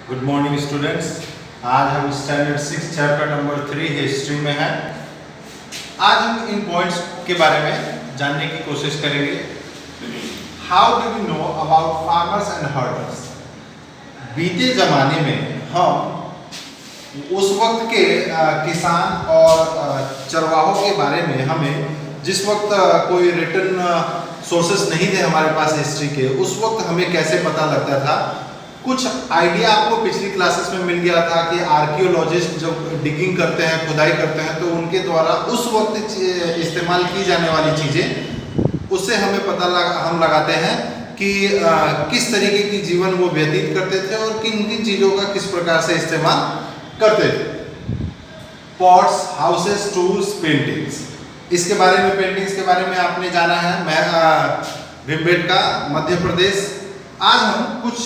Good morning students. आज हम standard 6 chapter number 3 history में हैं। आज हम इन पॉइंट्स के बारे में जानने की कोशिश करेंगे। How do we know about farmers and herders. बीते ज़माने में हम उस वक्त के किसान और चरवाहों के बारे में हमें जिस वक्त कोई रिटन सोर्सेस नहीं थे हमारे पास हिस्ट्री के, उस वक्त हमें कैसे पता लगता था। कुछ आइडिया आपको पिछली क्लासेस में मिल गया था कि आर्कियोलॉजिस्ट जब डिगिंग करते हैं, खुदाई करते हैं, तो उनके द्वारा उस वक्त इस्तेमाल की जाने वाली चीज़ें, उससे हमें पता हम लगाते हैं कि किस तरीके की जीवन वो व्यतीत करते थे और किन किन चीज़ों का किस प्रकार से इस्तेमाल करते थे। पॉट्स, हाउसेस, टूल्स, पेंटिंग्स, इसके बारे में, पेंटिंग्स के बारे में आपने जाना है। मैं भीमबेटका, मध्य प्रदेश। आज हम कुछ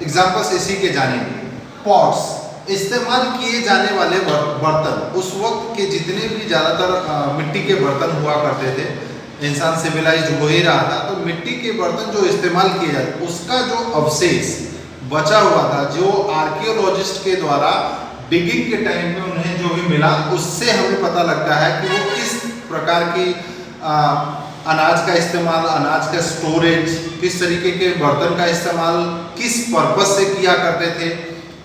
एग्जाम्पल्स इसी के जानेंगे। पॉट्स, इस्तेमाल किए जाने वाले बर्तन। उस वक्त के जितने भी ज़्यादातर मिट्टी के बर्तन हुआ करते थे, इंसान सिविलाइज्ड हो ही रहा था, तो मिट्टी के बर्तन जो इस्तेमाल किए जाते, उसका जो अवशेष बचा हुआ था, जो आर्कियोलॉजिस्ट के द्वारा डिगिंग के टाइम में उन्हें जो भी मिला, उससे हमें पता लगता है कि वो किस प्रकार की अनाज का इस्तेमाल, अनाज का स्टोरेज, किस तरीके के बर्तन का इस्तेमाल किस पर्पस से किया करते थे,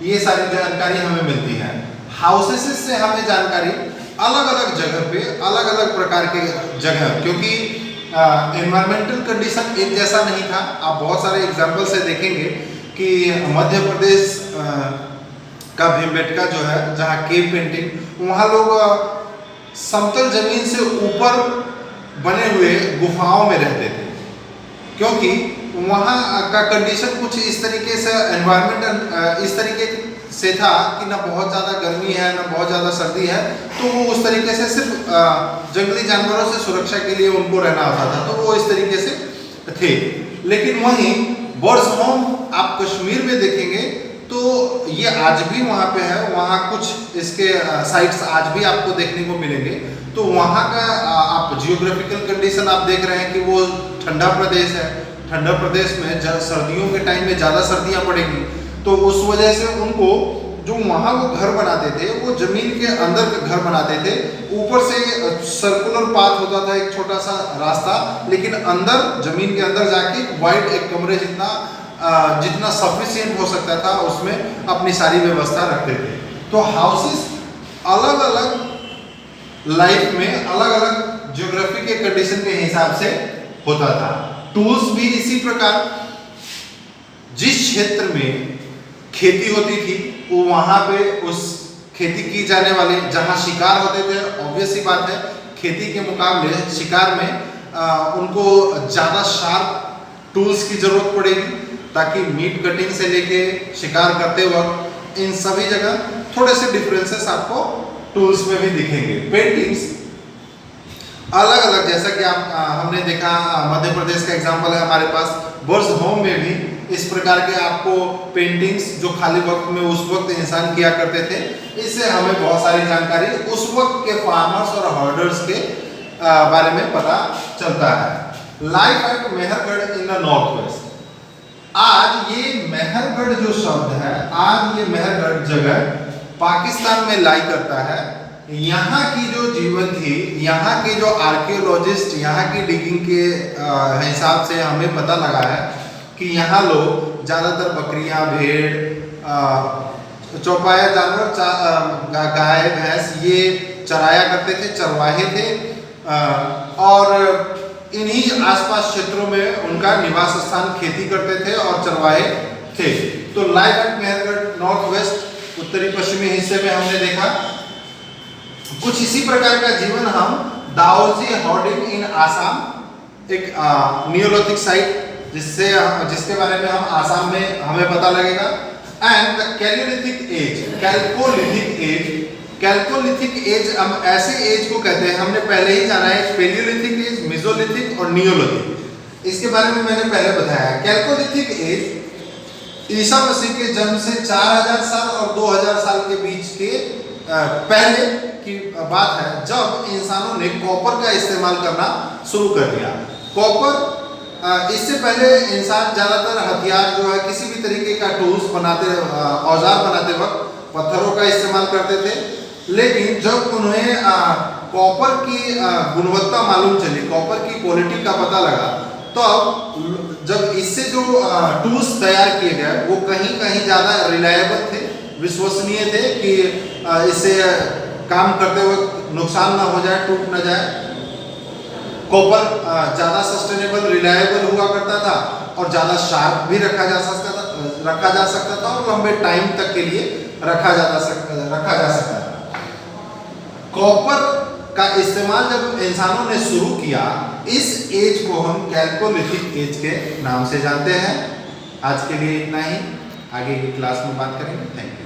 ये सारी जानकारी हमें मिलती है। हाउसेस से हमें जानकारी अलग अलग जगह पे, अलग अलग प्रकार के जगह, क्योंकि एनवायरमेंटल कंडीशन एक जैसा नहीं था। आप बहुत सारे एग्जाम्पल से देखेंगे कि मध्य प्रदेश का भीमबेटका जो है, जहाँ केव पेंटिंग, वहाँ लोग समतल जमीन से ऊपर बने हुए गुफाओं में रहते थे, क्योंकि वहाँ का कंडीशन कुछ इस तरीके से, एनवायरनमेंट इस तरीके से था कि ना बहुत ज़्यादा गर्मी है ना बहुत ज़्यादा सर्दी है, तो वो उस तरीके से सिर्फ जंगली जानवरों से सुरक्षा के लिए उनको रहना होता था, तो वो इस तरीके से थे। लेकिन वहीं बर्ड्स होम आप कश्मीर में देखेंगे तो ये आज भी वहाँ पे है। वहाँ कुछ इसके साइट्स आज भी आपको देखने को मिलेंगे। तो वहाँ का आप जियोग्राफिकल कंडीशन आप देख रहे हैं कि वो ठंडा प्रदेश है। ठंडा प्रदेश में सर्दियों के टाइम में ज़्यादा सर्दियाँ पड़ेंगी, तो उस वजह से उनको जो वहाँ वो घर बनाते थे, वो ज़मीन के अंदर का घर बनाते थे। ऊपर से सर्कुलर पाथ होता था, एक छोटा सा रास्ता, लेकिन अंदर ज़मीन के अंदर जाके वाइड एक कमरे जितना सफिशिएंट हो सकता था उसमें अपनी सारी व्यवस्था रखते थे। तो हाउसेस अलग अलग लाइफ में अलग अलग ज्योग्राफी के कंडीशन के हिसाब से होता था। टूल्स भी इसी प्रकार, जिस क्षेत्र में खेती होती थी वो वहाँ पे उस खेती की जाने वाले, जहाँ शिकार होते थे, ऑब्वियस सी बात है खेती के मुकाबले शिकार में उनको ज़्यादा शार्प टूल्स की ज़रूरत पड़ेगी, ताकि मीट कटिंग से लेके शिकार करते वक्त इन सभी जगह थोड़े से डिफरेंसेस आपको टूल्स में भी दिखेंगे। पेंटिंग्स अलग अलग, जैसा कि हमने देखा मध्य प्रदेश का एग्जांपल है हमारे पास। बर्ड्स होम में भी इस प्रकार के आपको पेंटिंग्स जो खाली वक्त में उस वक्त इंसान किया करते थे, इससे हमें बहुत सारी जानकारी उस वक्त के फार्मर्स और हर्डर्स के बारे में पता चलता है। Life at Mehrgarh in the north west. आज ये मेहरगढ़ जो शब्द है, आज ये मेहरगढ़ जगह पाकिस्तान में लाई करता है। यहाँ की जो जीवन थी, यहाँ के जो आर्कियोलॉजिस्ट, यहाँ की डिगिंग के हिसाब से हमें पता लगा है कि यहाँ लोग ज़्यादातर बकरियाँ, भेड़, चौपाया जानवर, गाय, भैंस, ये चराया करते थे, चरवाहे थे, और इन्हीं आसपास क्षेत्रों में उनका निवास स्थान खेती करते थे और चरवाहे थे। तो life at Mehrgarh north west, उत्तरी पश्चिमी हिस्से में हमने देखा। कुछ इसी प्रकार का जीवन हम दाओजी होर्डिंग इन आसाम, एक नियोलिथिक साइट जिसके बारे में हम आसाम में हमें पता लगेगा। And the chalcolithic age, chalcolithic age हम ऐसे एज को कहते हैं, हमने पहले ही जाना है, पेलियोलिथिक एज, मेसोलिथिक और नियोलिथिक। इसके बारे में मैंने पहले बताया। कैल्कोलिथिक एज ईसा मसीह के जन्म से 4000 साल और 2000 साल के बीच के पहले की बात है, जब इंसानों ने कॉपर का इस्तेमाल करना शुरू कर दिया। कॉपर इससे पहले इंसान ज़्यादातर हथियार जो है किसी भी तरीके का टूल्स बनाते औजार बनाते वक्त पत्थरों का इस्तेमाल करते थे, लेकिन जब उन्हें कॉपर की गुणवत्ता मालूम चली, कॉपर की क्वालिटी का पता लगा, तो अब जब इससे जो टूल्स तैयार किए गए वो कहीं कहीं ज़्यादा रिलायबल थे, विश्वसनीय थे कि इससे काम करते वक्त नुकसान ना हो जाए, टूट ना जाए। कॉपर ज़्यादा सस्टेनेबल रिलायबल हुआ करता था और ज़्यादा शार्प भी रखा जा सकता था और लंबे टाइम तक के लिए रखा जा सकता था। कॉपर का इस्तेमाल जब इंसानों ने शुरू किया, इस एज को हम कैल्कोलिथिक एज के नाम से जानते हैं। आज के लिए इतना ही, आगे की क्लास में बात करेंगे। Thank you.